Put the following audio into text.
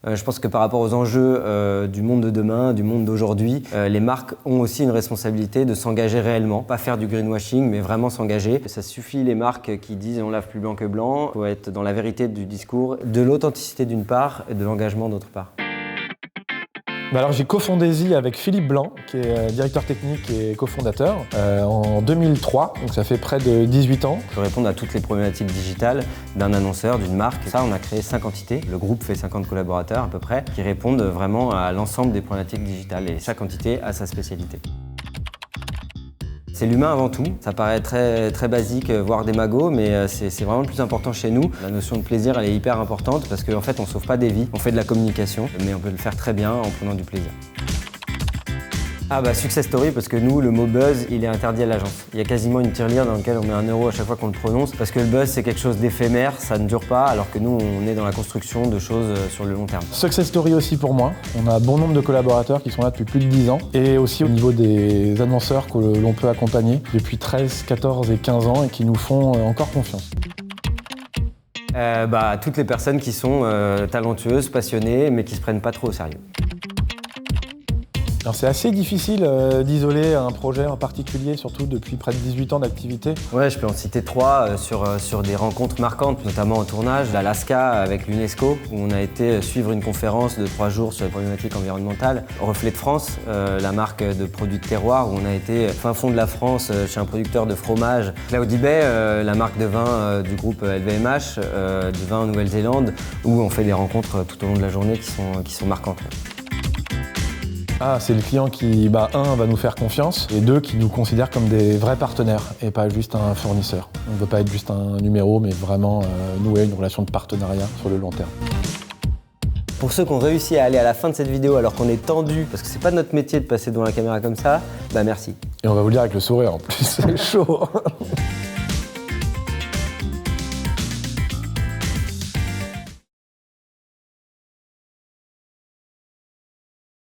Je pense que par rapport aux enjeux du monde de demain, du monde d'aujourd'hui, les marques ont aussi une responsabilité de s'engager réellement, pas faire du greenwashing, mais vraiment s'engager. Ça suffit les marques qui disent on lave plus blanc que blanc, il faut être dans la vérité du discours, de l'authenticité d'une part et de l'engagement d'autre part. Alors j'ai cofondé Zi avec Philippe Blanc, qui est directeur technique et cofondateur, en 2003, donc ça fait près de 18 ans. Pour répondre à toutes les problématiques digitales d'un annonceur, d'une marque. Ça, on a créé 5 entités. Le groupe fait 50 collaborateurs à peu près, qui répondent vraiment à l'ensemble des problématiques digitales et chaque entité a sa spécialité. C'est l'humain avant tout. Ça paraît très basique, voire démago, mais c'est vraiment le plus important chez nous. La notion de plaisir, elle est hyper importante parce qu'en fait, on ne sauve pas des vies. On fait de la communication, mais on peut le faire très bien en prenant du plaisir. Ah bah success story parce que nous, le mot buzz, il est interdit à l'agence. Il y a quasiment une tirelire dans laquelle on met 1 € à chaque fois qu'on le prononce parce que le buzz, c'est quelque chose d'éphémère, ça ne dure pas, alors que nous, on est dans la construction de choses sur le long terme. Success story aussi pour moi. On a bon nombre de collaborateurs qui sont là depuis plus de 10 ans et aussi au niveau des annonceurs que l'on peut accompagner depuis 13, 14 et 15 ans et qui nous font encore confiance. Toutes les personnes qui sont talentueuses, passionnées, mais qui se prennent pas trop au sérieux. Alors c'est assez difficile d'isoler un projet en particulier, surtout depuis près de 18 ans d'activité. Ouais, je peux en citer 3 sur des rencontres marquantes, notamment en tournage, l'Alaska avec l'UNESCO, où on a été suivre une conférence de 3 jours sur les problématiques environnementales. Reflet de France, la marque de produits de terroir, où on a été fin fond de la France chez un producteur de fromage. Cloudy Bay, la marque de vin du groupe LVMH, du vin en Nouvelle-Zélande, où on fait des rencontres tout au long de la journée qui sont marquantes. C'est le client qui, va nous faire confiance et 2, qui nous considère comme des vrais partenaires et pas juste un fournisseur. On ne veut pas être juste un numéro, mais vraiment nouer une relation de partenariat sur le long terme. Pour ceux qui ont réussi à aller à la fin de cette vidéo alors qu'on est tendu, parce que c'est pas notre métier de passer devant la caméra comme ça, merci. Et on va vous le dire avec le sourire en plus, c'est chaud.